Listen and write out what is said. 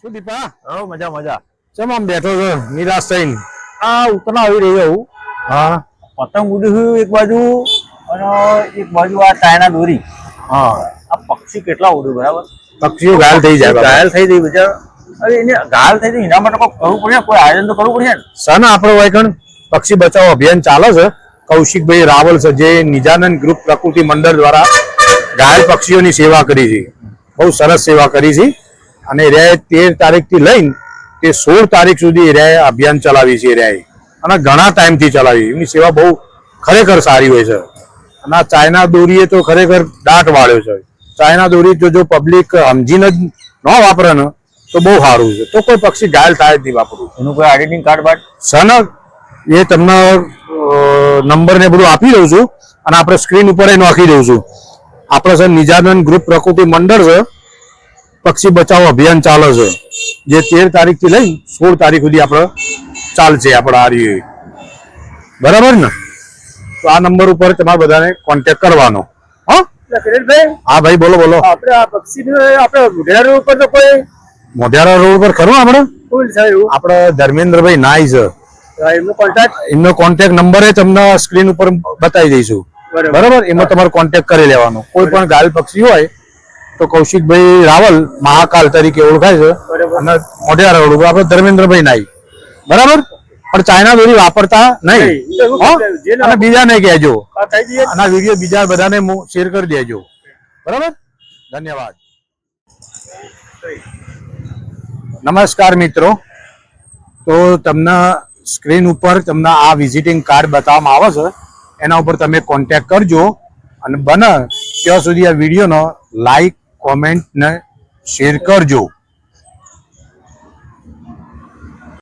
શું દીપા? હા મજા મજા. ચમ આમ બેઠો છો નિરાશ થઈને? આ ઉતરા આવી રહ્યો હું. હા પતંગ ઉડ્યું એક બાજુ અને એક બાજુ આ ચાઇના દોરી. હા, આ પક્ષી કેટલા ઉડ્યું બરાબર. પક્ષીઓ ઘાયલ થઈ જાય. ઘાયલ થઈ ગઈ બિચાર. અરે એને ઘાયલ થઈ ગઈ એના માટે કોઈ કરવું પડે, કોઈ આયોજન તો કરવું પડે ને. સન આપણો વાયકણ પક્ષી બચાવ અભિયાન ચાલે છે. કૌશિકભાઈ રાવલ છે જે નિજાનંદ ગ્રુપ પ્રકૃતિ મંડળ દ્વારા ઘાયલ પક્ષીઓની સેવા કરી છે. બહુ સરસ સેવા કરી છે અને રે 13 તારીખથી લઈને તે 16 તારીખ સુધી રે અભિયાન ચલાવી છે રે અને ઘણા ટાઈમથી ચલાવી. એમની સેવા બહુ ખરેખર સારી હોય છે. અને આ ચાઇના દોરીએ તો ખરેખર દાટ વાળ્યો છે. ચાઇના દોરી જો પબ્લિક સમજીને જ ન વાપરે ને તો બહુ સારું છે. તો કોઈ પક્ષી ઘાયલ થાય જ નહીં વાપરવું. એનું કોઈ આઈડેન્ટિટી કાર્ડ બાદ સન એ તમને નંબર ને બધું આપી દઉં છું અને આપણે સ્ક્રીન ઉપર નાખી દઉં છું. આપણે સર નિજાનંદ ગ્રુપ પ્રકૃતિ મંડળ છે, પક્ષી બચાવ અભિયાન ચાલે છે જે 13 તારીખથી લઈ 16 તારીખ સુધી આપણે ચાલશે. આપણે આ રહી બરાબર ને? તો આ નંબર ઉપર તમારે બધાને કોન્ટેક્ટ કરવાનો. હા હા ભાઈ, બોલો બોલો. આપણે આ પક્ષી આપણે મોઢેરા રોડ પર તો કોઈ મોઢેરા રોડ પર ખરું આપણે આપણે ધર્મેન્દ્રભાઈ નાઈ છે. એમનો કોન્ટેક્ટ નંબર તમને સ્ક્રીન ઉપર બતાવી દઈશું. બરાબર, એમાં તમારે કોન્ટેક્ટ કરી લેવાનો. કોઈ પણ ઘાયલ પક્ષી હોય તો કૌશિકભાઈ રાવલ મહાકાલ તરીકે ઓળખાય છે અને મોઢેરા રોડ ઉપર આપણે ધર્મેન્દ્રભાઈ નાઈ. બરાબર, પણ ચાઇના દોરી વાપરતા નહીં અને બીજાને કહેજો અને આ વિડીયો બીજા બધાને શેર કરી દેજો. બરાબર, ધન્યવાદ. નમસ્કાર મિત્રો, તો તમને સ્ક્રીન ઉપર તમને આ વિઝિટિંગ કાર્ડ બતાવવામાં આવે છે. એના ઉપર તમે કોન્ટેક્ટ કરજો અને બને ત્યાં સુધી આ વિડીયોનો લાઈક, કોમેન્ટ ને શેર કરજો.